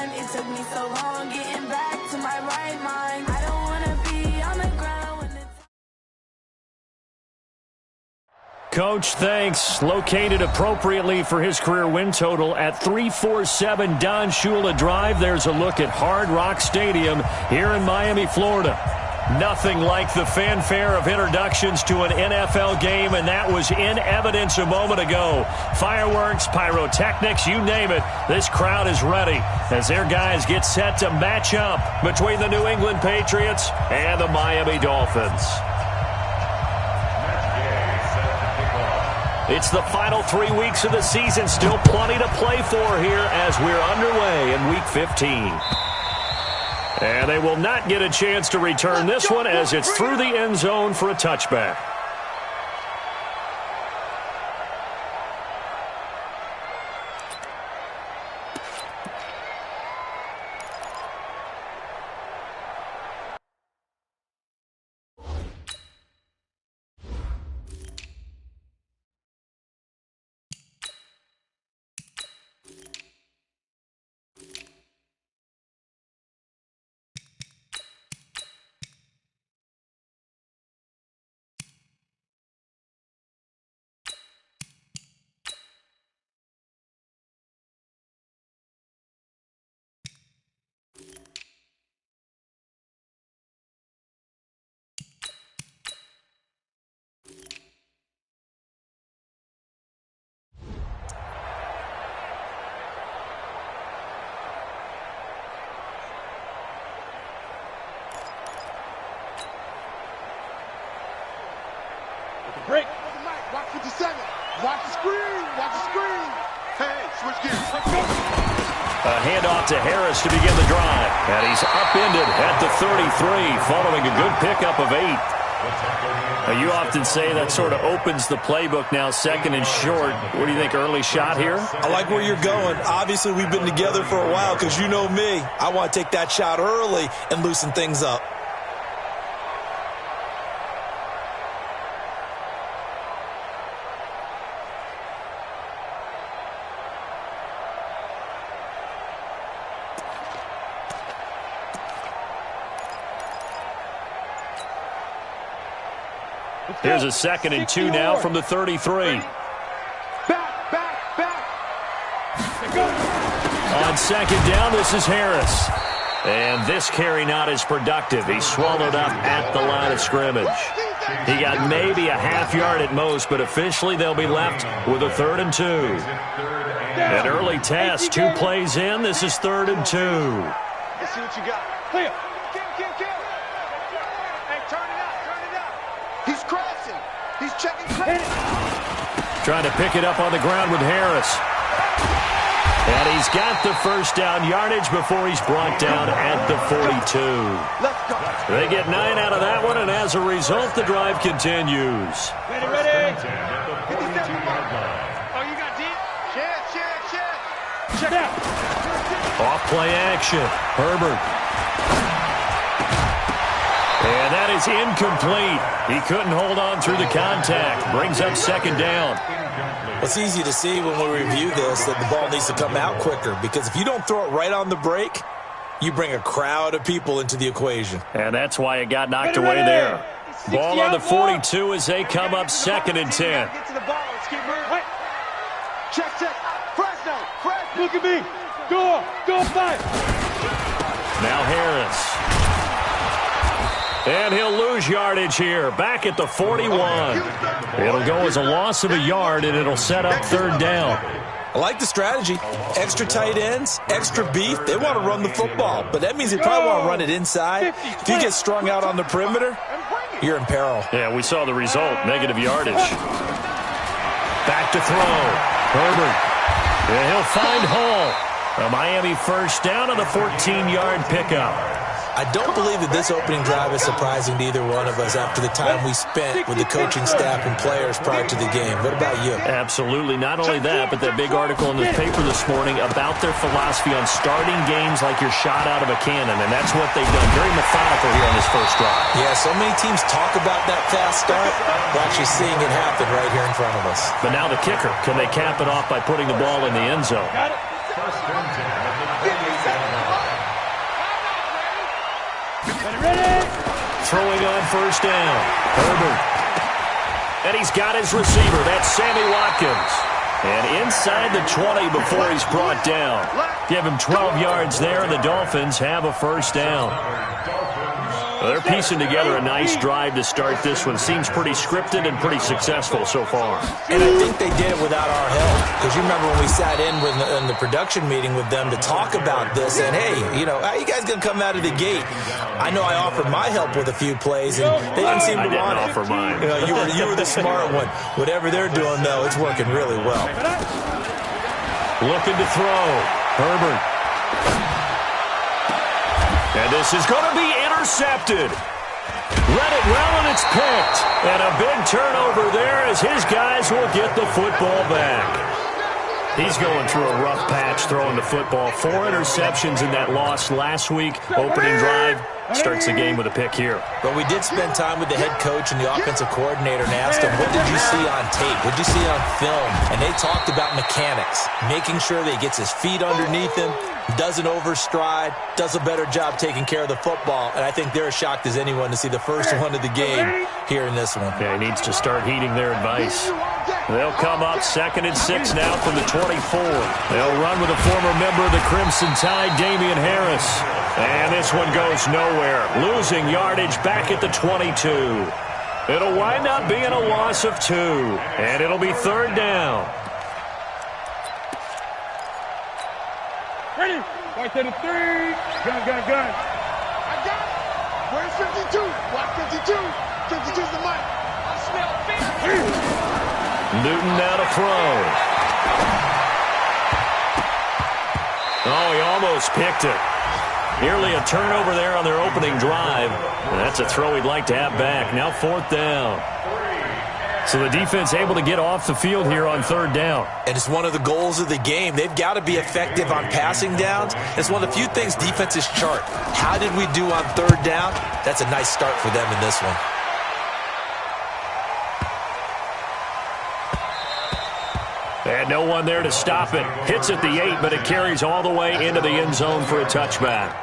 done. It took me so long getting back to my right mind. I don't wanna be on the ground when it's... Coach, thanks. Located appropriately for his career win total at 347 Don Shula Drive. There's a look at Hard Rock Stadium here in Miami, Florida. Nothing like the fanfare of introductions to an NFL game, and that was in evidence a moment ago. Fireworks, pyrotechnics, you name it. This crowd is ready as their guys get set to match up between the New England Patriots and the Miami Dolphins. It's the final 3 weeks of the season. Still plenty to play for here as we're underway in Week 15. And they will not get a chance to return this one as it's through the end zone for a touchback. Break. Watch 57. Watch the screen. Watch the screen. Hey, switch gears. A handoff to Harris to begin the drive. And he's upended at the 33 following a good pickup of 8. Now, you often say that sort of opens the playbook now, second and short. What do you think, early shot here? I like where you're going. Obviously, we've been together for a while because you know me. I want to take that shot early and loosen things up. Here's a 2nd and 2 now from the 33. Back. On 2nd down, this is Harris. And this carry not as productive. He swallowed up at the line of scrimmage. He got maybe a half yard at most, but officially they'll be left with a 3rd and 2. An early test, 2 plays in. This is 3rd and 2. Let's see what you got. Clear. Hey, turn it up. He's crashing. He's checking credit. Trying to pick it up on the ground with Harris. And he's got the first down yardage before he's brought down at the 42. Let's go. They get 9 out of that one, and as a result, the drive continues. Ready. Oh, you got deep? Check out. Off play action. Herbert. And that is incomplete. He couldn't hold on through the contact. Brings up 2nd down. It's easy to see when we review this that the ball needs to come out quicker because if you don't throw it right on the break, you bring a crowd of people into the equation. And that's why it got knocked away there. Ball on the 42 as they come up 2nd and 10. Get to the ball. Let's keep moving. Check. Fresno. Look at me. Go fight. Now Harris. And he'll lose yardage here. Back at the 41. It'll go as a loss of a yard, and it'll set up 3rd down. I like the strategy. Extra tight ends, extra beef. They want to run the football, but that means they probably want to run it inside. If you get strung out on the perimeter, you're in peril. Yeah, we saw the result. Negative yardage. Back to throw. Herbert. And he'll find Hall. A Miami first down on the 14-yard pickup. I don't believe that this opening drive is surprising to either one of us after the time we spent with the coaching staff and players prior to the game. What about you? Absolutely. Not only that, but that big article in the paper this morning about their philosophy on starting games like you're shot out of a cannon, and that's what they've done. Very methodical here on this first drive. Yeah, so many teams talk about that fast start. We're actually seeing it happen right here in front of us. But now the kicker. Can they cap it off by putting the ball in the end zone? Got it. Throwing on first down. Herbert. And he's got his receiver. That's Sammy Watkins. And inside the 20 before he's brought down. Give him 12 yards there, and the Dolphins have a first down. Well, they're piecing together a nice drive to start this one. Seems pretty scripted and pretty successful so far. And I think they did it without our help. Because you remember when we sat in the production meeting with them to talk about this. And, hey, you know, how you guys going to come out of the gate? I know I offered my help with a few plays, and they didn't seem to want it. I didn't offer mine. You were the smart one. Whatever they're doing, though, it's working really well. Looking to throw. Herbert. And this is going to be intercepted. Read it well, and it's picked. And a big turnover there as his guys will get the football back. He's going through a rough patch throwing the football. 4 interceptions in that loss last week. Opening drive. Starts the game with a pick here. But we did spend time with the head coach and the offensive coordinator and asked him, what did you see on tape? What did you see on film? And they talked about mechanics, making sure that he gets his feet underneath him, doesn't overstride, does a better job taking care of the football. And I think they're as shocked as anyone to see the first one of the game here in this one. Yeah, he needs to start heeding their advice. They'll come up 2nd and 6 now from the 24. They'll run with a former member of the Crimson Tide, Damian Harris. And this one goes nowhere. Losing yardage back at the 22. It'll wind up being a loss of 2. And it'll be 3rd down. Ready? Right to the 3. Gun. I got it. Where's 52? Block 52. 52's the mic. I smell fear. Newton now to throw. Oh, he almost picked it. Nearly a turnover there on their opening drive. And that's a throw he'd like to have back. Now 4th down. So the defense able to get off the field here on 3rd down. And it's one of the goals of the game. They've got to be effective on passing downs. It's one of the few things defenses chart. How did we do on 3rd down? That's a nice start for them in this one. And no one there to stop it. Hits at the 8, but it carries all the way into the end zone for a touchback.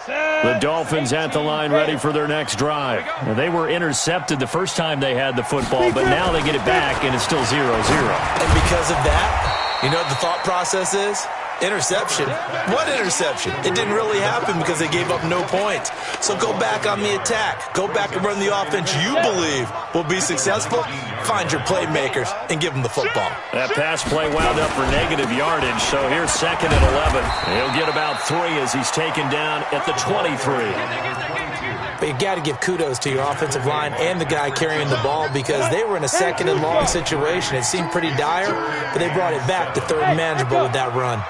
The Dolphins at the line ready for their next drive. Now, they were intercepted the first time they had the football, but now they get it back, and it's still 0-0. And because of that, you know what the thought process is? Interception. What interception? It didn't really happen because they gave up no points. So go back on the attack. Go back and run the offense you believe will be successful. Find your playmakers and give them the football. That pass play wound up for negative yardage, so here's 2nd and 11. He'll get about 3 as he's taken down at the 23. But you got to give kudos to your offensive line and the guy carrying the ball because they were in a 2nd and long situation. It seemed pretty dire, but they brought it back to 3rd and manageable with that run.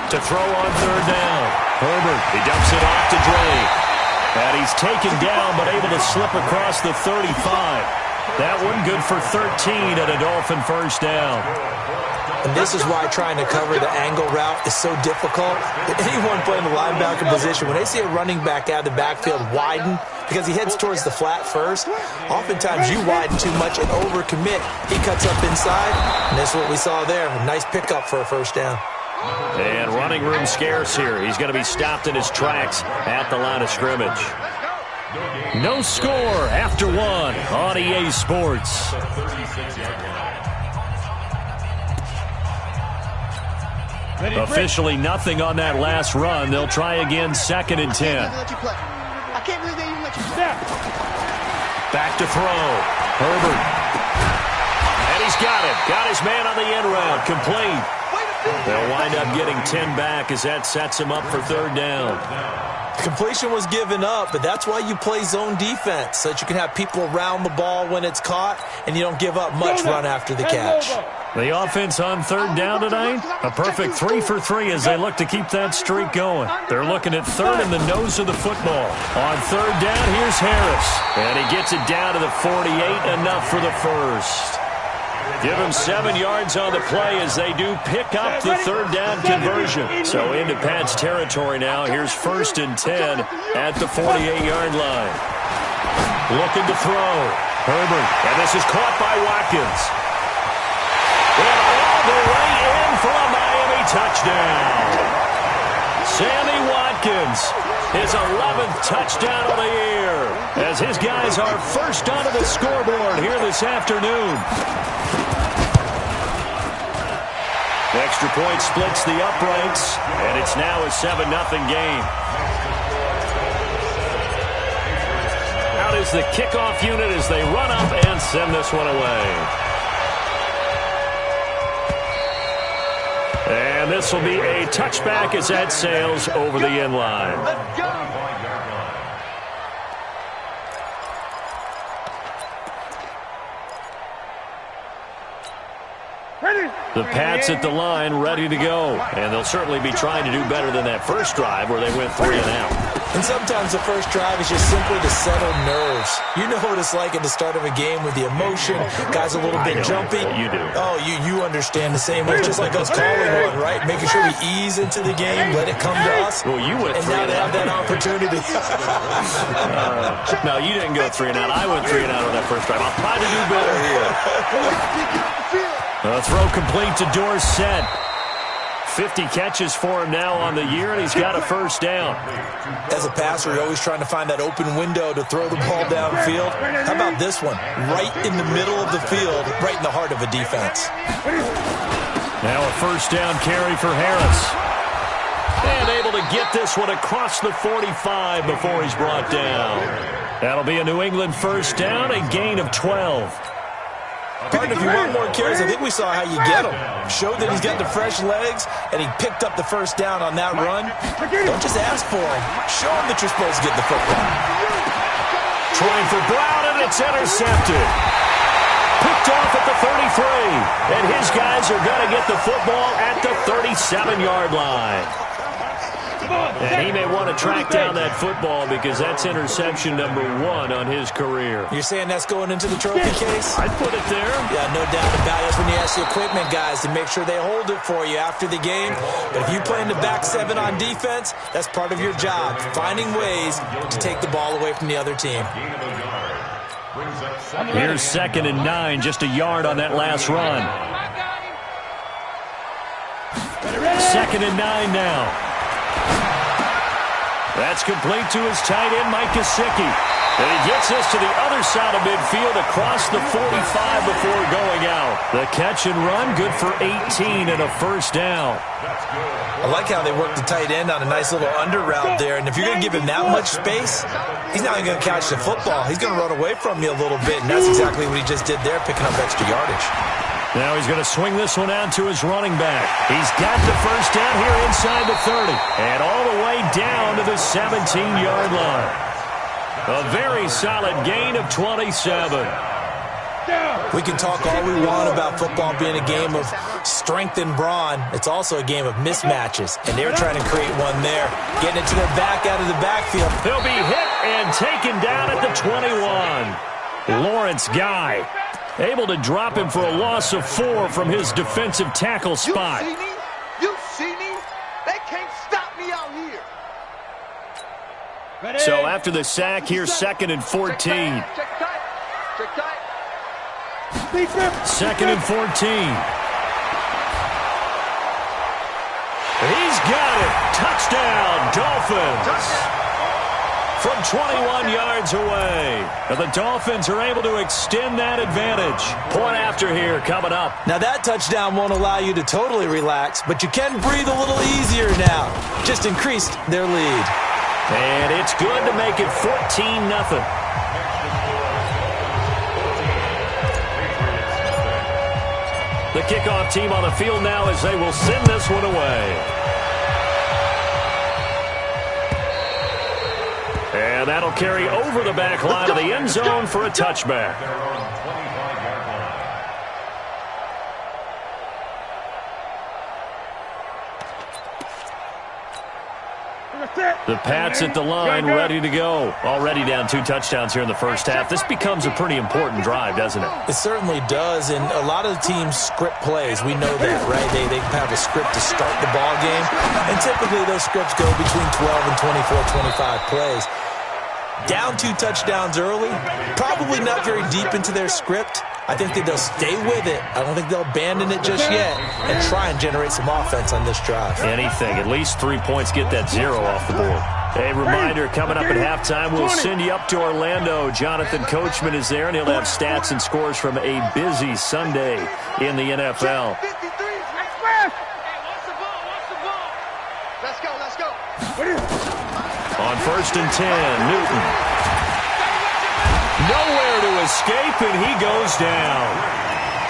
To throw on 3rd down. Herbert, he dumps it off to Dre. And he's taken down but able to slip across the 35. That one good for 13 and a Dolphin first down. And this is why trying to cover the angle route is so difficult. Anyone playing the linebacker position, when they see a running back out of the backfield widen, because he heads towards the flat first, oftentimes you widen too much and overcommit. He cuts up inside, and that's what we saw there. A nice pickup for a first down. And running room scarce here. He's going to be stopped in his tracks at the line of scrimmage. No score after 1 on EA Sports. Officially nothing on that last run. They'll try again 2nd and 10. Back to throw. Herbert. And he's got it. Got his man on the end round. Complete. They'll wind up getting 10 back as that sets him up for 3rd down. Completion was given up, but that's why you play zone defense, so that you can have people around the ball when it's caught, and you don't give up much run after the catch. The offense on 3rd down tonight, a perfect 3 for 3 as they look to keep that streak going. They're looking at 3rd in the nose of the football. On 3rd down, here's Harris, and he gets it down to the 48, enough for the first. Give him 7 yards on the play as they do pick up the 3rd down conversion. So into Pat's territory now. Here's 1st and 10 at the 48-yard line. Looking to throw. Herbert. And this is caught by Watkins. And all the way in for a Miami touchdown. Sammy Watkins, his 11th touchdown of the year, as his guys are first onto the scoreboard here this afternoon. Extra point splits the uprights, and it's now a 7-0 game. Out is the kickoff unit as they run up and send this one away. And this will be a touchback as that sails over the end line. Let's go. The Pats at the line ready to go. And they'll certainly be trying to do better than that first drive where they went 3 and out. And sometimes the first drive is just simply to settle nerves. You know what it's like at the start of a game with the emotion. Guys a little bit jumpy. You do. Oh, you understand the same way. It's just like us calling one, right? Making sure we ease into the game, let it come to us. Well, you went 3 and now and they out. have that opportunity. No, you didn't go 3 and out. I went 3 and out on that first drive. I'll try to do better here. The throw complete to Dorsett. 50 catches for him now on the year, and he's got a first down. As a passer, you're always trying to find that open window to throw the ball downfield. How about this one? Right in the middle of the field, right in the heart of a defense. Now a first down carry for Harris. And able to get this one across the 45 before he's brought down. That'll be a New England first down, a gain of 12. Partner, if you want more carries, I think we saw how you get him. Showed that he's got the fresh legs, and he picked up the first down on that run. Don't just ask for him. Show him that you're supposed to get the football. Trying for Brown, and it's intercepted. Picked off at the 33. And his guys are going to get the football at the 37-yard line. And he may want to track down that football because that's interception number 1 on his career. You're saying that's going into the trophy case? I'd put it there. Yeah, no doubt about it. That's when you ask the equipment guys to make sure they hold it for you after the game. But if you play in the back 7 on defense, that's part of your job, finding ways to take the ball away from the other team. Here's 2nd and 9, just a yard on that last run. 2nd and 9 now. That's complete to his tight end, Mike Gesicki. And he gets this to the other side of midfield across the 45 before going out. The catch and run, good for 18 and a first down. I like how they work the tight end on a nice little under route there. And if you're going to give him that much space, he's not even going to catch the football. He's going to run away from you a little bit, and that's exactly what he just did there, picking up extra yardage. Now he's going to swing this one out to his running back. He's got the first down here inside the 30. And all the way down to the 17-yard line. A very solid gain of 27. We can talk all we want about football being a game of strength and brawn. It's also a game of mismatches, and they're trying to create one there. Getting it to their back out of the backfield. He'll be hit and taken down at the 21. Lawrence Guy able to drop him for a loss of 4 from his defensive tackle spot. You see me? You see me? They can't stop me out here. Ready? So after the sack, here's 2nd and 14. Check tight. Check tight. 2nd and 14. He's got it. Touchdown, Dolphins. From 21 yards away. And the Dolphins are able to extend that advantage. Point after here coming up. Now that touchdown won't allow you to totally relax, but you can breathe a little easier now. Just increased their lead. And it's good to make it 14-0. The kickoff team on the field now as they will send this one away. And that'll carry over the back line of the end zone for a touchback. The Pats at the line, ready to go. Already down 2 touchdowns here in the first half. This becomes a pretty important drive, doesn't it? It certainly does, and a lot of the teams script plays. We know that, right? They have a script to start the ball game, and typically those scripts go between 12 and 24, 25 plays. Down 2 touchdowns early, probably not very deep into their script. I think that they'll stay with it. I don't think they'll abandon it just yet and try and generate some offense on this drive. Anything. At least 3 points, get that 0 off the board. A reminder, coming up at halftime, we'll send you up to Orlando. Jonathan Coachman is there, and he'll have stats and scores from a busy Sunday in the NFL. Let's go. On 1st and 10, Newton. Nowhere to escape, and he goes down.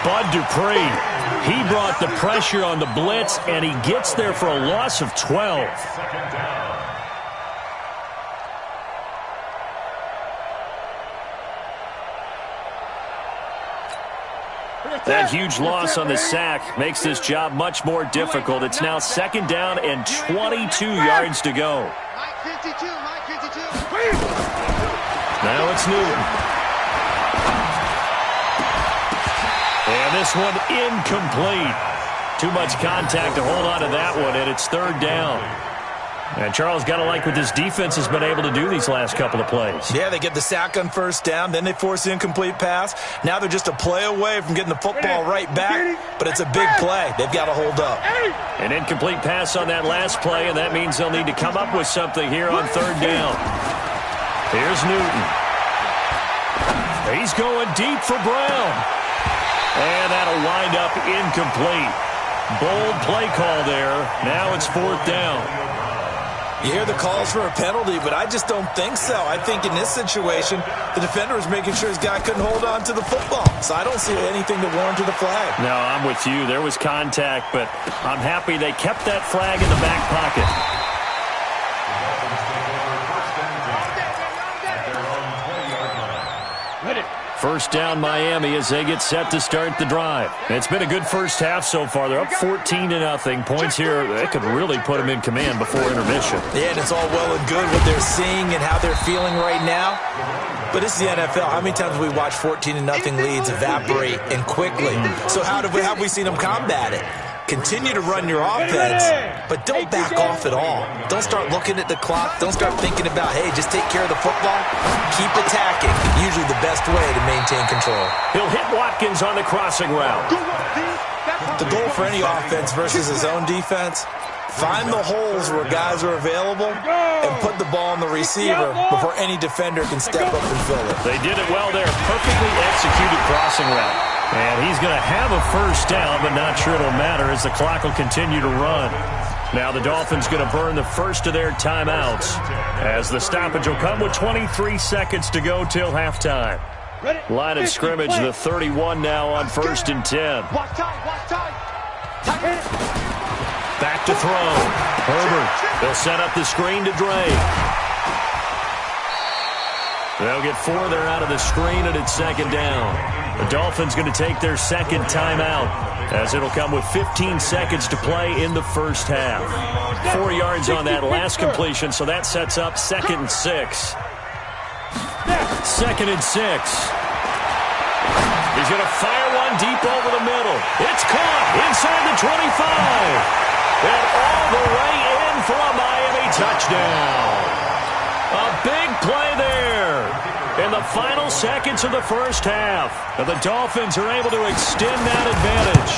Bud Dupree, he brought the pressure on the blitz, and he gets there for a loss of 12. That huge loss on the sack makes this job much more difficult. It's now 2nd down and 22 yards to go. Now it's Newton. And this one incomplete. Too much contact to hold on to that one, and it's 3rd down. And Charles, got to like what this defense has been able to do these last couple of plays. Yeah, they get the sack on 1st down, then they force the incomplete pass. Now they're just a play away from getting the football right back, but it's a big play. They've got to hold up. An incomplete pass on that last play, and that means they'll need to come up with something here on 3rd down. Here's Newton. He's going deep for Brown. And that'll wind up incomplete. Bold play call there. Now it's 4th down. You hear the calls for a penalty, but I just don't think so. I think in this situation, the defender was making sure his guy couldn't hold on to the football. So I don't see anything that warranted the flag. No, I'm with you. There was contact, but I'm happy they kept that flag in the back pocket. First down Miami as they get set to start the drive. It's been a good first half so far. They're up 14-0. Points here, that could really put them in command before intermission. Yeah, and it's all well and good what they're seeing and how they're feeling right now. But it's the NFL. How many times have we watched 14-0 leads evaporate and quickly? So how have we seen them combat it? Continue to run your offense, but don't back off at all. Don't start looking at the clock. Don't start thinking about, hey, just take care of the football. Keep attacking. Usually the best way to maintain control. He'll hit Watkins on the crossing route. The goal for any offense versus his own defense, find the holes where guys are available and put the ball on the receiver before any defender can step up and fill it. They did it well there. Perfectly executed crossing route. And he's going to have a first down, but not sure it'll matter as the clock will continue to run. Now the Dolphins going to burn the first of their timeouts as the stoppage will come with 23 seconds to go till halftime. Line of scrimmage, the 31 now on 1st and 10. Back to throw. Herbert. They'll set up the screen to Drake. They'll get 4 there out of the screen, and it's 2nd down. The Dolphins going to take their 2nd timeout as it'll come with 15 seconds to play in the first half. 4 yards on that last completion, so that sets up 2nd and 6. 2nd and 6. He's going to fire one deep over the middle. It's caught inside the 25. And all the way in for a Miami touchdown. A big play there in the final seconds of the first half. And the Dolphins are able to extend that advantage.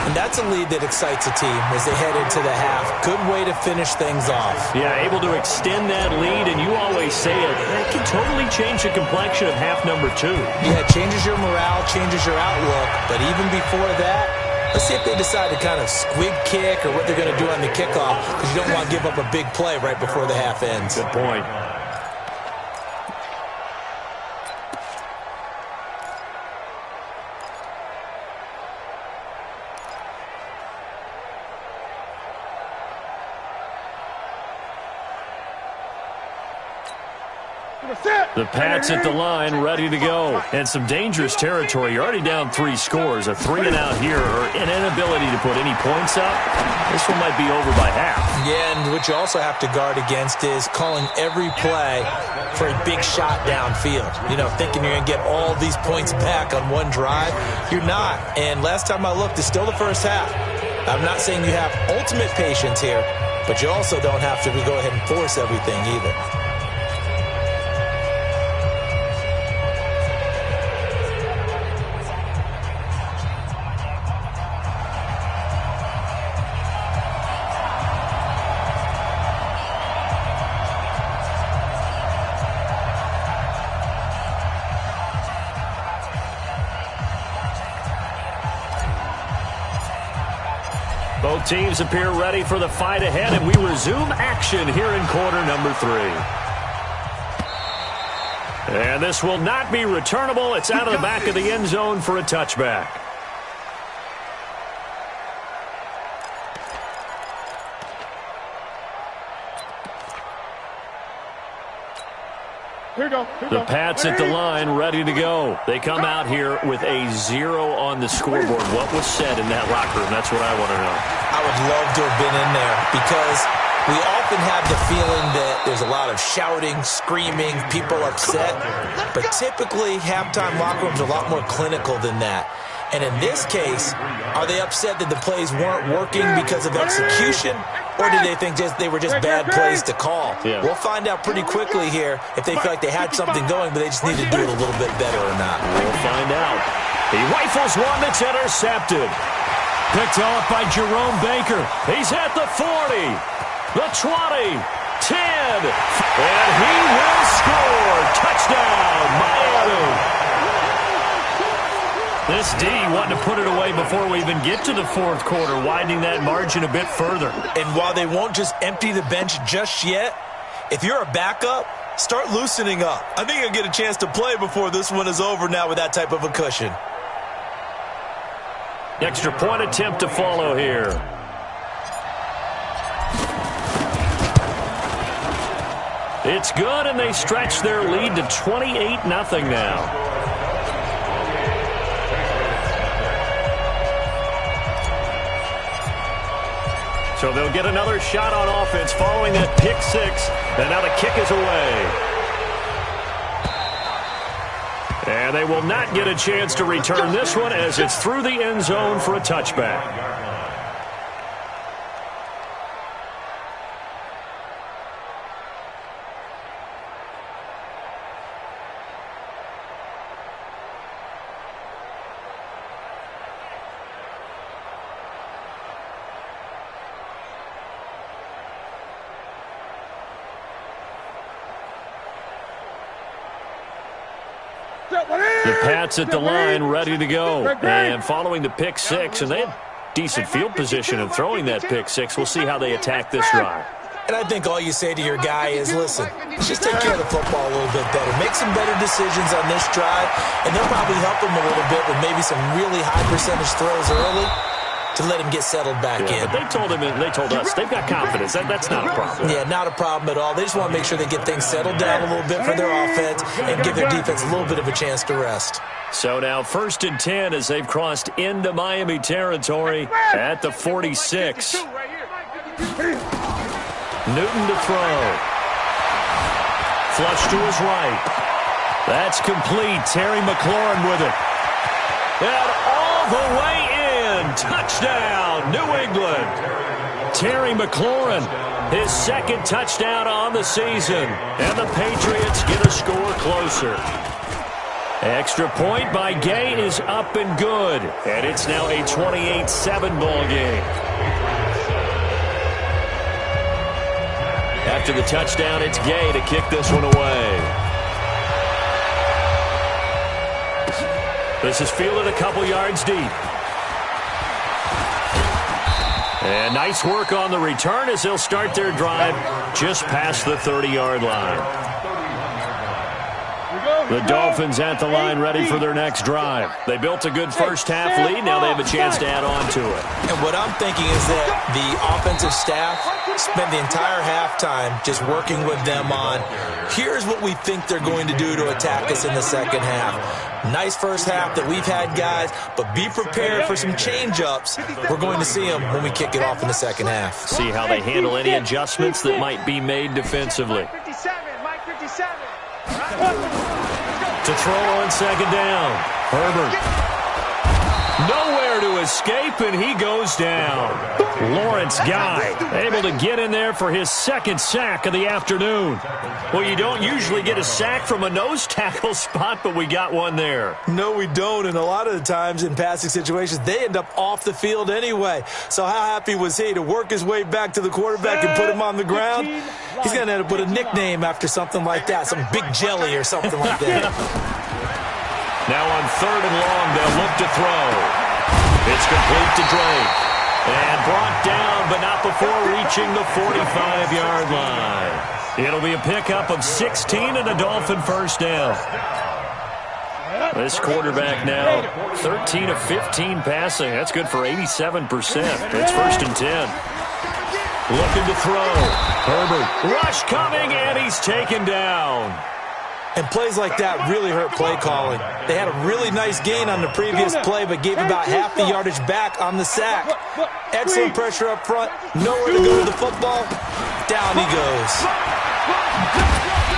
And that's a lead that excites a team as they head into the half. Good way to finish things off. Yeah, able to extend that lead, and you always say it, that can totally change the complexion of half number 2. Yeah, it changes your morale, changes your outlook. But even before that, let's see if they decide to kind of squib kick or what they're going to do on the kickoff, because you don't want to give up a big play right before the half ends. Good point. The Pats at the line, ready to go. And some dangerous territory. You're already down 3 scores. A 3-and-out here, or an inability to put any points up. This one might be over by half. Yeah, and what you also have to guard against is calling every play for a big shot downfield. You know, thinking you're going to get all these points back on one drive. You're not. And last time I looked, it's still the first half. I'm not saying you have ultimate patience here, but you also don't have to go ahead and force everything either. Both teams appear ready for the fight ahead, and we resume action here in quarter number 3. And this will not be returnable. It's out of the back of the end zone for a touchback. The Pats at the line, ready to go. They come out here with a 0 on the scoreboard. What was said in that locker room? That's what I want to know. I would love to have been in there because we often have the feeling that there's a lot of shouting, screaming, people upset. But typically, halftime locker rooms are a lot more clinical than that. And in this case, are they upset that the plays weren't working because of execution? Or did they think they were just bad plays to call? Yeah. We'll find out pretty quickly here if they feel like they had something going, but they just need to do it a little bit better or not. We'll find out. He rifles one that's intercepted. Picked off by Jerome Baker. He's at the 40, the 20, 10, and he will score. Touchdown, Miami. This D wanting to put it away before we even get to the fourth quarter, widening that margin a bit further. And while they won't just empty the bench just yet, if you're a backup, start loosening up. I think you'll get a chance to play before this one is over now with that type of a cushion. Extra point attempt to follow here. It's good, and they stretch their lead to 28-0 now. So they'll get another shot on offense following that pick 6. And now the kick is away. And they will not get a chance to return this one as it's through the end zone for a touchback. The Pats at the line, ready to go. And following the pick 6, and they had decent field position in throwing that pick 6. We'll see how they attack this drive. And I think all you say to your guy is, listen, just take care of the football a little bit better. Make some better decisions on this drive, and they'll probably help him a little bit with maybe some really high percentage throws early to let him get settled back in. But they told us they've got confidence. That's not a problem. Yeah, not a problem at all. They just want to make sure they get things settled down a little bit for their offense and give their defense a little bit of a chance to rest. So now 1st and 10 as they've crossed into Miami territory at the 46. Newton to throw. Flush to his right. That's complete. Terry McLaurin with it. And all the way in. Touchdown, New England. Terry McLaurin, his 2nd touchdown on the season. And the Patriots get a score closer. Extra point by Gay is up and good. And it's now a 28-7 ball game. After the touchdown, it's Gay to kick this one away. This is fielded a couple yards deep. And nice work on the return as they'll start their drive just past the 30-yard line. The Dolphins at the line ready for their next drive. They built a good first-half lead. Now they have a chance to add on to it. And what I'm thinking is that the offensive staff spent the entire halftime just working with them on, here's what we think they're going to do to attack us in the second half. Nice first half that we've had, guys, but be prepared for some change-ups. We're going to see them when we kick it off in the second half. See how they handle any adjustments that might be made defensively. Mike 57. To throw on 2nd down. Herbert. Nowhere to escape, and he goes down. Lawrence Guy able to get in there for his 2nd sack of the afternoon. Well, you don't usually get a sack from a nose tackle spot, but we got one there. No, we don't, and a lot of the times in passing situations, they end up off the field anyway. So how happy was he to work his way back to the quarterback and put him on the ground? He's going to end up with a nickname after something like that, some Big Jelly or something like that. Now on 3rd and long, they'll look to throw. It's complete to Drake. And brought down, but not before reaching the 45-yard line. It'll be a pickup of 16 and a Dolphin first down. This quarterback now, 13 of 15 passing. That's good for 87%. It's first and 10. Looking to throw. Herbert. Rush coming, and he's taken down. And plays like that really hurt play calling. They had a really nice gain on the previous play, but gave about half the yardage back on the sack. Excellent pressure up front. Nowhere to go with the football. Down he goes.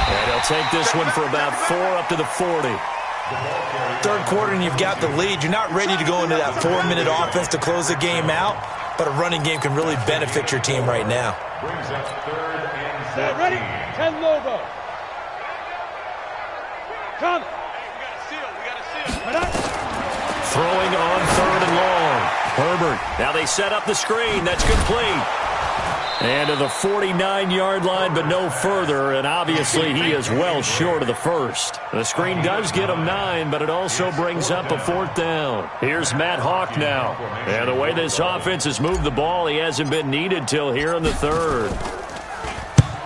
And he'll take this one for about 4 up to the 40. Third quarter and you've got the lead. You're not ready to go into that 4-minute offense to close the game out, but a running game can really benefit your team right now. Ready? 10 logo. Come. Throwing on 3rd and long. Herbert. Now they set up the screen. That's complete. And to the 49-yard line, but no further. And obviously he is well short of the first. The screen does get him 9, but it also brings up a 4th down. Here's Matt Hawk now. And the way this offense has moved the ball, he hasn't been needed till here in the 3rd.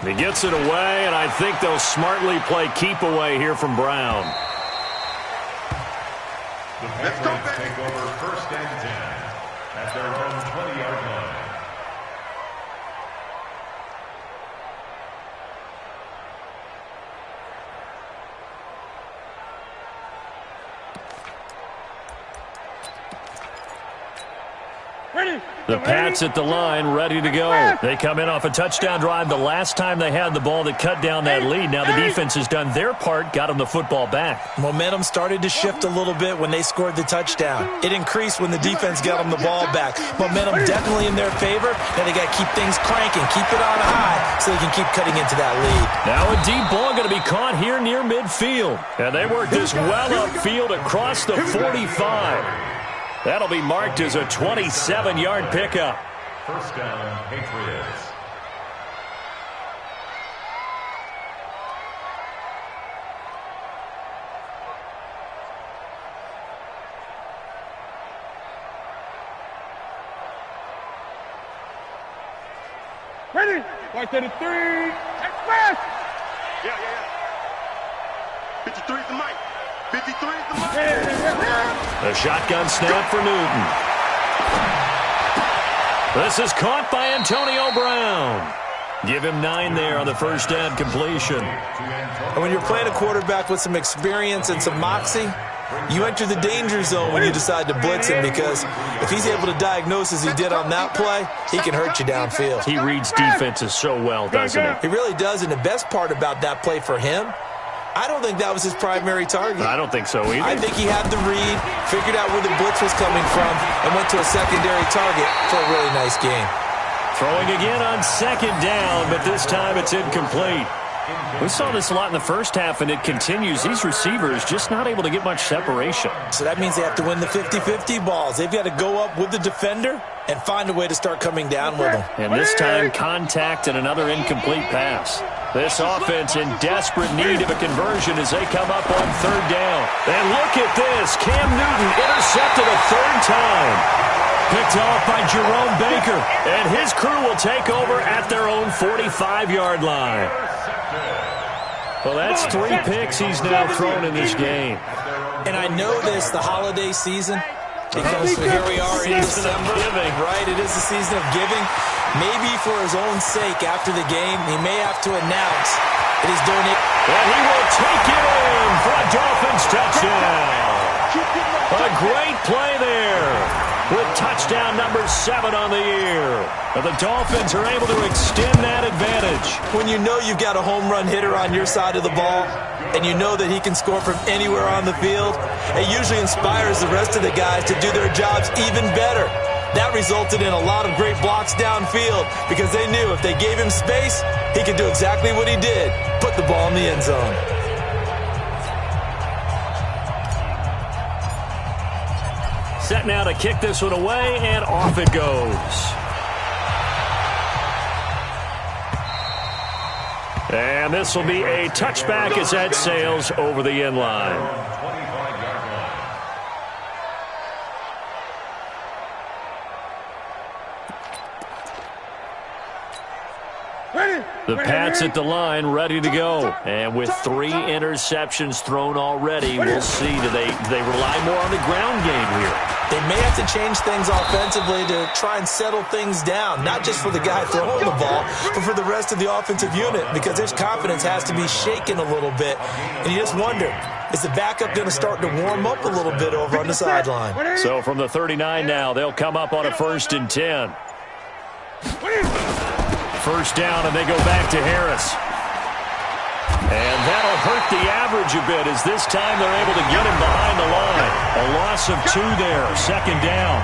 He gets it away, and I think they'll smartly play keep away here from Brown. Let's go back. Take over 1st and 10 at their own 20-yard line. The Pats at the line, ready to go. They come in off a touchdown drive the last time they had the ball that cut down that lead. Now the defense has done their part, got them the football back. Momentum started to shift a little bit when they scored the touchdown. It increased when the defense got them the ball back. Momentum definitely in their favor. Now they got to keep things cranking, keep it on high so they can keep cutting into that lead. Now a deep ball going to be caught here near midfield. And they work this well upfield across the 45. That'll be marked as a 27-yard pickup. First down, Patriots. Ready? 133. Express. Yeah. 53 is the mic. 53 is the mic. The shotgun snap for Newton. This is caught by Antonio Brown. Give him 9 there on the first down completion. And when you're playing a quarterback with some experience and some moxie, you enter the danger zone when you decide to blitz him, because if he's able to diagnose as he did on that play, he can hurt you downfield. He reads defenses so well, doesn't he? He really does, and the best part about that play for him, I don't think that was his primary target. I don't think so either. I think he had the read, figured out where the blitz was coming from, and went to a secondary target for a really nice game. Throwing again on 2nd down, but this time it's incomplete. We saw this a lot in the first half, and it continues. These receivers just not able to get much separation. So that means they have to win the 50-50 balls. They've got to go up with the defender and find a way to start coming down with them. And this time, contact and another incomplete pass. This offense in desperate need of a conversion as they come up on 3rd down. And look at this. Cam Newton intercepted a 3rd time. Picked off by Jerome Baker. And his crew will take over at their own 45-yard line. Well, that's 3 picks he's now thrown in this game. And I know this, the holiday season, because here we are in December, right? It is the season of giving. Maybe for his own sake, after the game, he may have to announce it is donated. And he will take it in for a Dolphins touchdown. A great play there with touchdown number 7 on the year. And the Dolphins are able to extend that advantage. When you know you've got a home run hitter on your side of the ball, and you know that he can score from anywhere on the field, it usually inspires the rest of the guys to do their jobs even better. That resulted in a lot of great blocks downfield because they knew if they gave him space, he could do exactly what he did, put the ball in the end zone. Set now to kick this one away, and off it goes. And this will be a touchback as that sails over the end line. The Pats at the line, ready to go. And with 3 interceptions thrown already, we'll see. Do they rely more on the ground game here? They may have to change things offensively to try and settle things down, not just for the guy throwing the ball, but for the rest of the offensive unit, because their confidence has to be shaken a little bit. And you just wonder, is the backup going to start to warm up a little bit over on the sideline? So from the 39 now, they'll come up on a 1st and 10. First down, and they go back to Harris. And that'll hurt the average a bit, as this time they're able to get him behind the line. A loss of 2 there, 2nd down.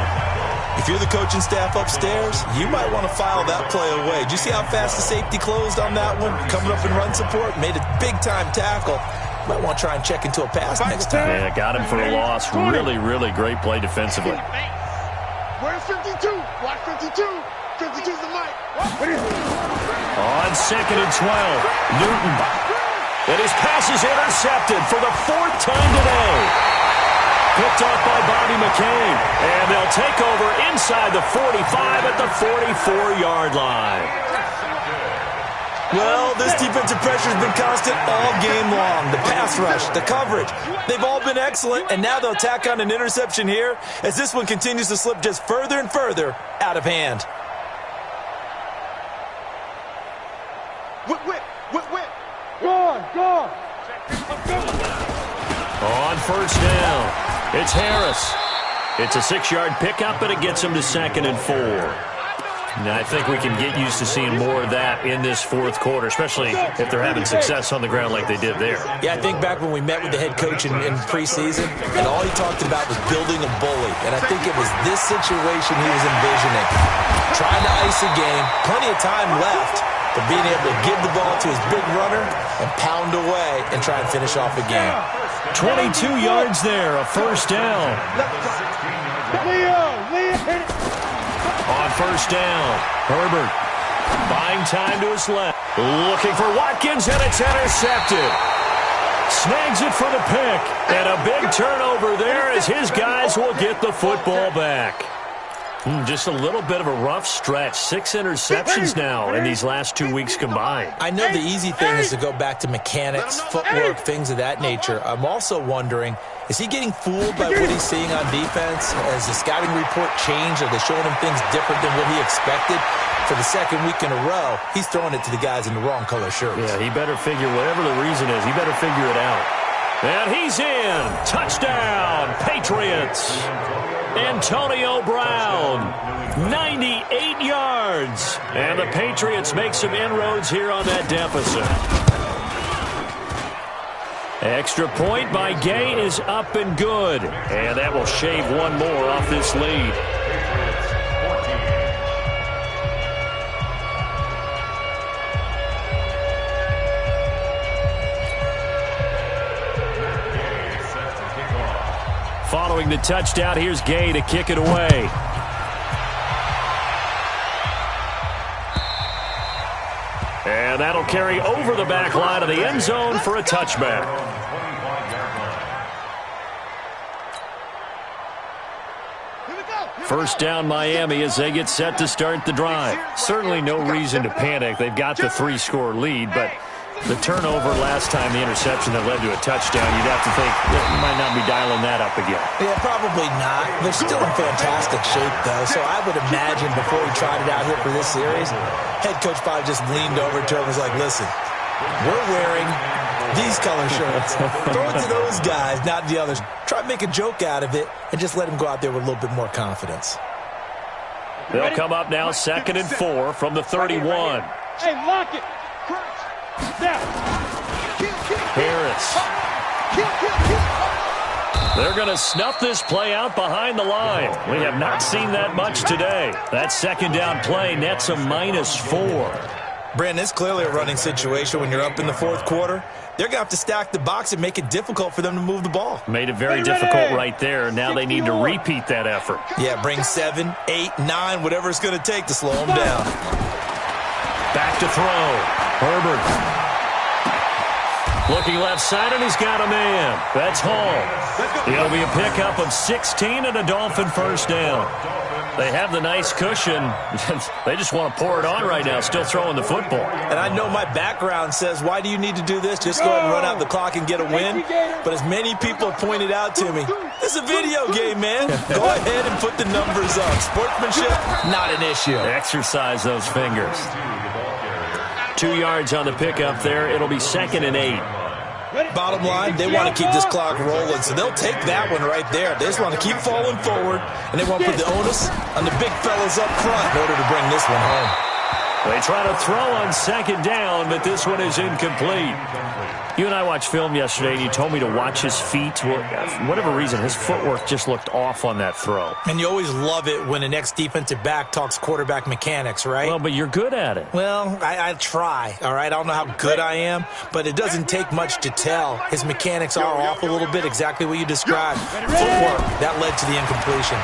If you're the coaching staff upstairs, you might want to file that play away. Did you see how fast the safety closed on that one? Coming up in run support, made a big-time tackle. Might want to try and check into a pass next time. Yeah, got him for a loss. Really, really great play defensively. Where's 52? Watch 52. 52's the mic. On 2nd and 12, Newton. And his pass is intercepted for the 4th time today. Picked off by Bobby McCain. And they'll take over inside the 45 at the 44-yard line. Well, this defensive pressure has been constant all game long. The pass rush, the coverage, they've all been excellent, and now they'll tack on an interception here as this one continues to slip just further and further out of hand. Whip. Go on. On 1st down, it's Harris. It's a 6-yard pickup, and it gets him to 2nd and 4. Now, I think we can get used to seeing more of that in this 4th quarter, especially if they're having success on the ground like they did there. Yeah, I think back when we met with the head coach in preseason, and all he talked about was building a bully. And I think it was this situation he was envisioning. Trying to ice a game, plenty of time left, but being able to give the ball to his big runner and pound away and try and finish off a game. 22 yards there, a 1st down. Leo, hit it. On 1st down, Herbert buying time to his left. Looking for Watkins, and it's intercepted. Snags it for the pick, and a big turnover there as his guys will get the football back. Just a little bit of a rough stretch. 6 interceptions now in these last 2 weeks combined. I know the easy thing is to go back to mechanics, footwork, things of that nature. I'm also wondering, is he getting fooled by what he's seeing on defense? Has the scouting report changed? Are they showing him things different than what he expected? For the 2nd week in a row, he's throwing it to the guys in the wrong color shirts. Yeah, he better figure, whatever the reason is, he better figure it out. And he's in. Touchdown, Patriots. Antonio Brown, 98 yards. And the Patriots make some inroads here on that deficit. Extra point by Gay is up and good. And that will shave 1 more off this lead. Following the touchdown, here's Gay to kick it away. And that'll carry over the back line of the end zone for a touchback. First down, Miami, as they get set to start the drive. Certainly no reason to panic. They've got the 3-score lead, but the turnover last time, the interception that led to a touchdown, you'd have to think that you might not be dialing that up again. Yeah, probably not. They're still in fantastic shape, though, so I would imagine before he tried it out here for this series, head coach probably just leaned over to him and was like, listen, we're wearing these color shirts. Throw it to those guys, not the others. Try to make a joke out of it and just let him go out there with a little bit more confidence. They'll come up now 2nd and 4 from the 31. Hey, lock it. Harris. They're going to snuff this play out behind the line. We have not seen that much today. That 2nd down play nets a -4. Brandon, it's clearly a running situation when you're up in the 4th quarter. They're going to have to stack the box and make it difficult for them to move the ball. Made it very difficult right there. Now they need to repeat that effort. Yeah, bring 7, 8, 9, whatever it's going to take to slow them down. Back to throw. Herbert. Looking left side, and he's got a man. That's Hall. It'll be a pickup of 16 and a Dolphin first down. They have the nice cushion. They just want to pour it on right now, still throwing the football. And I know my background says, why do you need to do this? Just go ahead and run out the clock and get a win. But as many people pointed out to me, this is a video game, man. Go ahead and put the numbers up. Sportsmanship, not an issue. Exercise those fingers. 2 yards on the pickup there. It'll be 2nd and 8. Bottom line, they want to keep this clock rolling, so they'll take that one right there. They just want to keep falling forward, and they want to put the onus on the big fellas up front in order to bring this one home. They try to throw on 2nd down, but this one is incomplete. You and I watched film yesterday, and you told me to watch his feet. Well, for whatever reason, his footwork just looked off on that throw. And you always love it when an ex-defensive back talks quarterback mechanics, right? Well, but you're good at it. Well, I try, all right? I don't know how good I am, but it doesn't take much to tell. His mechanics are off a little bit, exactly what you described. Footwork, that led to the incompletion.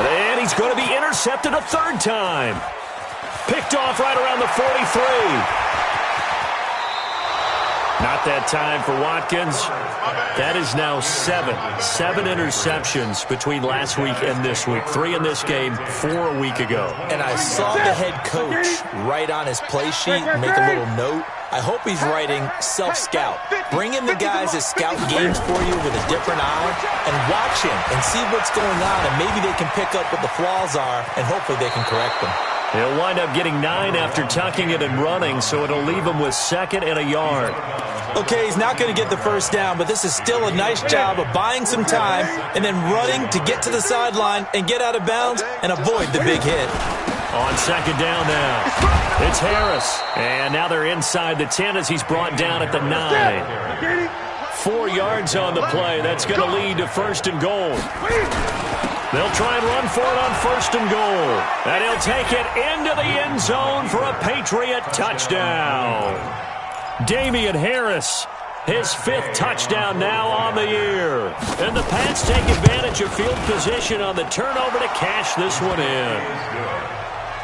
And he's going to be intercepted a 3rd time. Picked off right around the 43. Not that time for Watkins. That is now 7 interceptions between last week and this week. 3 in this game, 4 a week ago. And I saw the head coach write on his play sheet, make a little note. I hope he's writing self-scout. Bring in the guys that scout games for you with a different eye and watch him and see what's going on, and maybe they can pick up what the flaws are, and hopefully they can correct them. He'll wind up getting 9 after tucking it and running, so it'll leave him with 2nd and a yard. Okay, he's not going to get the first down, but this is still a nice job of buying some time and then running to get to the sideline and get out of bounds and avoid the big hit. On 2nd down now, it's Harris. And now they're inside the 10 as he's brought down at the 9. 4 yards on the play. That's going to lead to 1st and goal. They'll try and run for it on 1st and goal. And he'll take it into the end zone for a Patriot touchdown. Damian Harris, his 5th touchdown now on the year. And the Pats take advantage of field position on the turnover to cash this one in.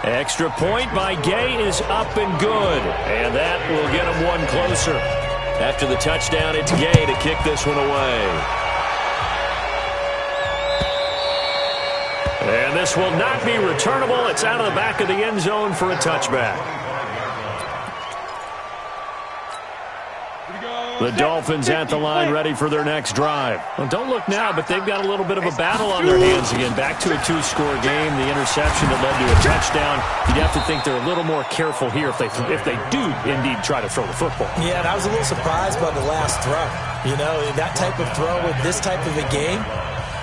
Extra point by Gay is up and good. And that will get him one closer. After the touchdown, it's Gay to kick this one away. And this will not be returnable. It's out of the back of the end zone for a touchback. The Dolphins at the line ready for their next drive. Well, don't look now, but they've got a little bit of a battle on their hands again. Back to a 2-score game. The interception that led to a touchdown. You'd have to think they're a little more careful here if they do indeed try to throw the football. Yeah, and I was a little surprised by the last throw. You know, that type of throw with this type of a game,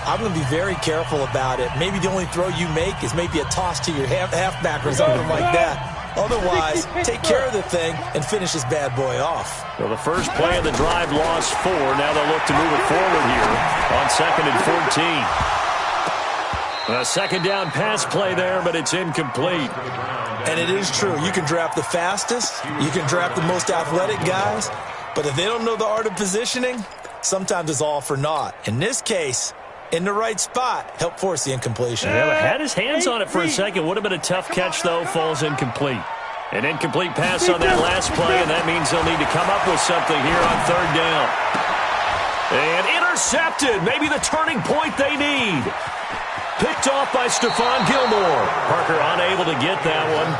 I'm going to be very careful about it. Maybe the only throw you make is maybe a toss to your halfback or something like that. Otherwise, take care of the thing and finish this bad boy off. Well, the first play of the drive lost 4. Now they'll look to move it forward here on 2nd and 14. A 2nd down pass play there, but it's incomplete. And it is true. You can draft the fastest. You can draft the most athletic guys. But if they don't know the art of positioning, sometimes it's all for naught. In this case, in the right spot, help force the incompletion. Yeah, had his hands on it for a second. Would have been a tough catch, though. Falls incomplete. An incomplete pass on that last play, and that means they'll need to come up with something here on 3rd down. And intercepted. Maybe the turning point they need. Picked off by Stephon Gilmore. Parker unable to get that one.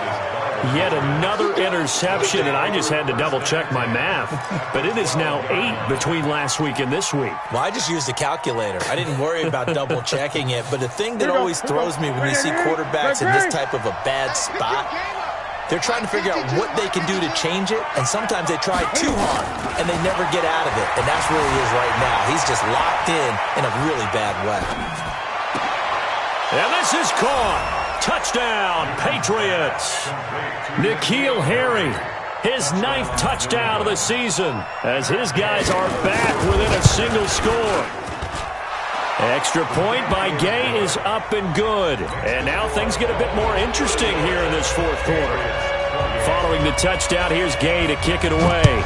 Yet another interception, and I just had to double-check my math. But it is now 8 between last week and this week. Well, I just used a calculator. I didn't worry about double-checking it. But the thing that always throws me when you see quarterbacks in this type of a bad spot, they're trying to figure out what they can do to change it, and sometimes they try too hard, and they never get out of it. And that's where he is right now. He's just locked in a really bad way. And this is caught. Touchdown, Patriots. N'Keal Harry, his 9th touchdown of the season, as his guys are back within a single score. Extra point by Gay is up and good. And now things get a bit more interesting here in this 4th quarter. Following the touchdown, here's Gay to kick it away.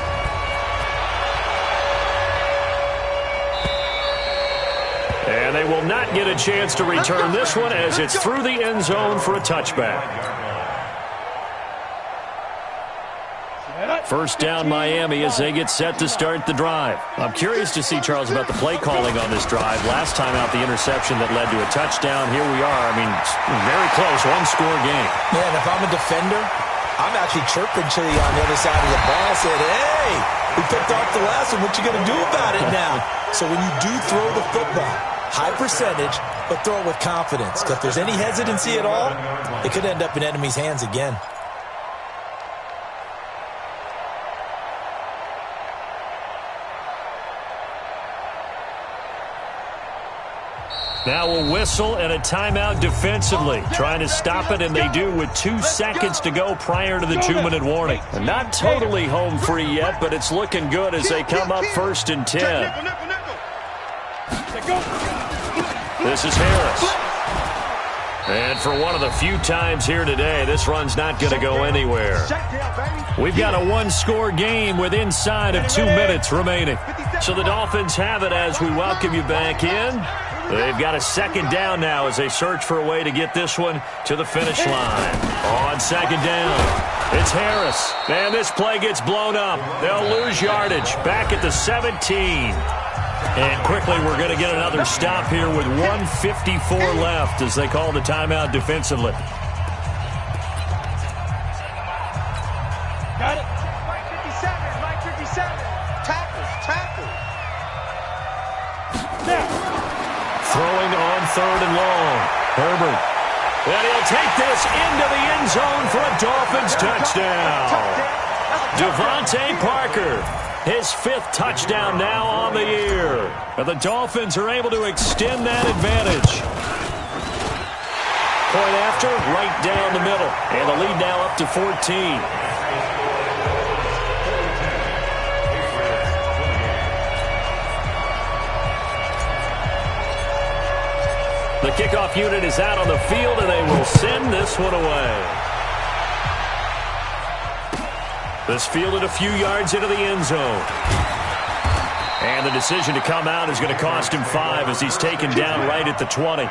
And they will not get a chance to return this one as it's through the end zone for a touchback. First down Miami as they get set to start the drive. I'm curious to see, Charles, about the play calling on this drive. Last time out, the interception that led to a touchdown. Here we are. I mean, very close, one-score game. Yeah, and if I'm a defender, I'm actually chirping Chili on the other side of the ball, saying, hey, we picked off the last one. What you going to do about it now? So when you do throw the football, high percentage, but throw it with confidence. Because if there's any hesitancy at all, it could end up in enemy's hands again. Now a whistle and a timeout defensively. Trying to stop it, and they do with 2 seconds to go prior to the 2-minute warning. And not totally home free yet, but it's looking good as they come up 1st and 10. This is Harris. And for one of the few times here today, this run's not going to go anywhere. We've got a one-score game with inside of 2 minutes remaining. So the Dolphins have it as we welcome you back in. They've got a second down now as they search for a way to get this one to the finish line. On second down, it's Harris. And this play gets blown up. They'll lose yardage back at the 17. And quickly, we're going to get another stop here with 1:54 left as they call the timeout defensively. Got it. Mike 57, Mike 57. Tackle. Now. Throwing on 3rd and long. Herbert. And he'll take this into the end zone for a Dolphins touchdown. Devontae Parker. His 5th touchdown now on the year. And the Dolphins are able to extend that advantage. Point after, right down the middle. And the lead now up to 14. The kickoff unit is out on the field, and they will send this one away. This fielded a few yards into the end zone. And the decision to come out is going to cost him 5 as he's taken down right at the 20.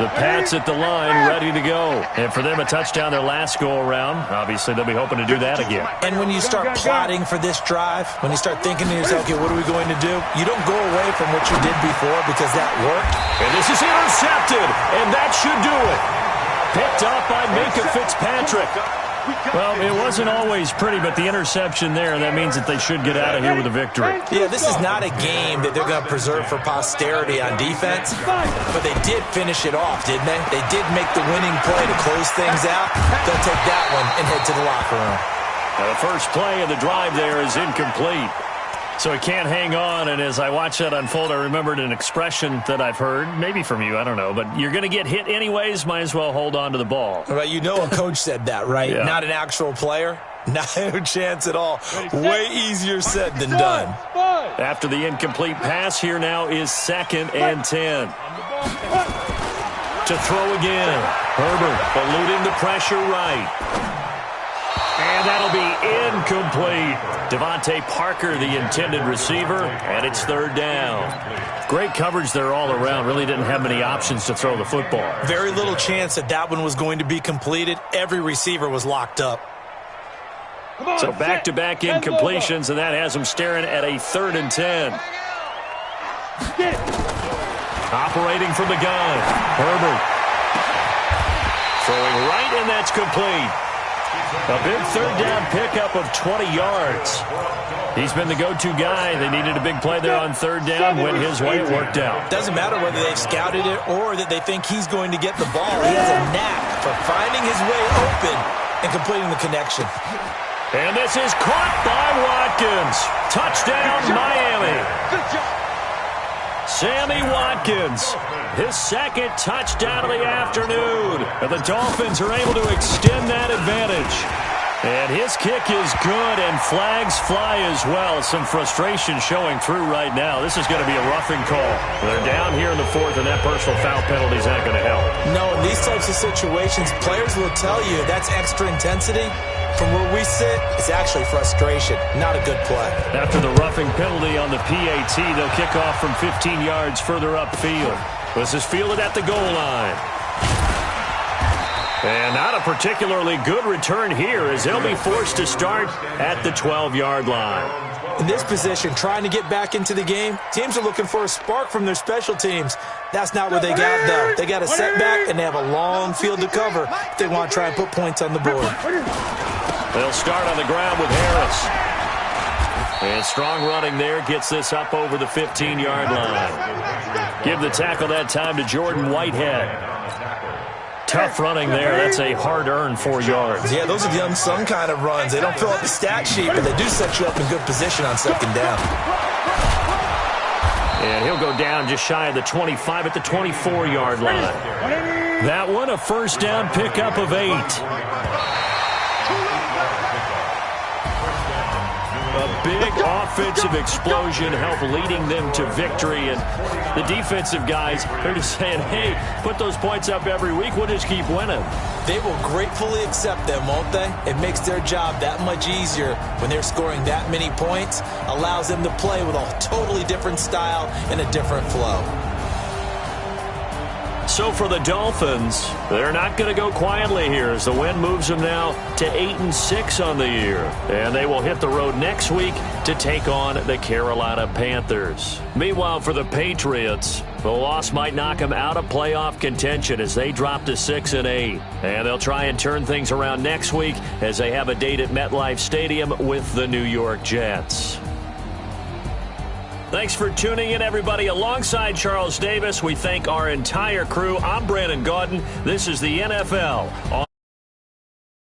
The Pats at the line, ready to go. And for them, a touchdown their last go-around. Obviously, they'll be hoping to do that again. And when you start plotting for this drive, when you start thinking to yourself, okay, what are we going to do? You don't go away from what you did before because that worked. And this is intercepted, and that should do it. Picked up by Minka Fitzpatrick. Well, it wasn't always pretty, but the interception there, that means that they should get out of here with a victory. Yeah, this is not a game that they're going to preserve for posterity on defense, but they did finish it off, didn't they? They did make the winning play to close things out. They'll take that one and head to the locker room. Now, the first play of the drive there is incomplete. So he can't hang on, and as I watch that unfold, I remembered an expression that I've heard, maybe from you, I don't know, but you're going to get hit anyways, might as well hold on to the ball. Right, you know a coach said that, right? Yeah. Not an actual player. No chance at all. Way easier said than done. After the incomplete pass, here now is 2nd and 10. To throw again. Herbert eluding the pressure right. And that'll be incomplete. Devontae Parker, the intended receiver, and it's 3rd down. Great coverage there all around. Really didn't have many options to throw the football. Very little chance that one was going to be completed. Every receiver was locked up. So back-to-back incompletions, and that has them staring at a 3rd and 10. Operating from the gun. Herbert. Throwing right, and that's complete. A big 3rd down pickup of 20 yards. He's been the go-to guy. They needed a big play there on 3rd down. Went his way. It worked out. Doesn't matter whether they've scouted it or that they think he's going to get the ball. He has a knack for finding his way open and completing the connection. And this is caught by Watkins. Touchdown, Miami. Good job. Sammy Watkins, his 2nd touchdown of the afternoon. And the Dolphins are able to extend that advantage. And his kick is good, and flags fly as well. Some frustration showing through right now. This is going to be a roughing call. They're down here in the 4th, and that personal foul penalty is not going to help. No, in these types of situations, players will tell you that's extra intensity. From where we sit, it's actually frustration, not a good play. After the roughing penalty on the PAT, they'll kick off from 15 yards further upfield. This is fielded at the goal line. And not a particularly good return here as they'll be forced to start at the 12-yard line. In this position, trying to get back into the game, teams are looking for a spark from their special teams. That's not what they got, though. They got a setback, and they have a long field to cover if they want to try and put points on the board. They'll start on the ground with Harris. And strong running there gets this up over the 15-yard line. Give the tackle that time to Jordan Whitehead. Tough running there. That's a hard-earned 4 yards. Yeah, those are the unsung kind of runs. They don't fill out the stat sheet, but they do set you up in good position on second down. And he'll go down just shy of the 25 at the 24-yard line. That one, a first down pickup of 8. A big offensive explosion helped leading them to victory. And the defensive guys, they're just saying, hey, put those points up every week. We'll just keep winning. They will gratefully accept them, won't they? It makes their job that much easier when they're scoring that many points. Allows them to play with a totally different style and a different flow. So for the Dolphins, they're not going to go quietly here as the win moves them now to 8-6 on the year. And they will hit the road next week to take on the Carolina Panthers. Meanwhile, for the Patriots, the loss might knock them out of playoff contention as they drop to 6-8. And they'll try and turn things around next week as they have a date at MetLife Stadium with the New York Jets. Thanks for tuning in, everybody. Alongside Charles Davis, we thank our entire crew. I'm Brandon Gaudin. This is the NFL.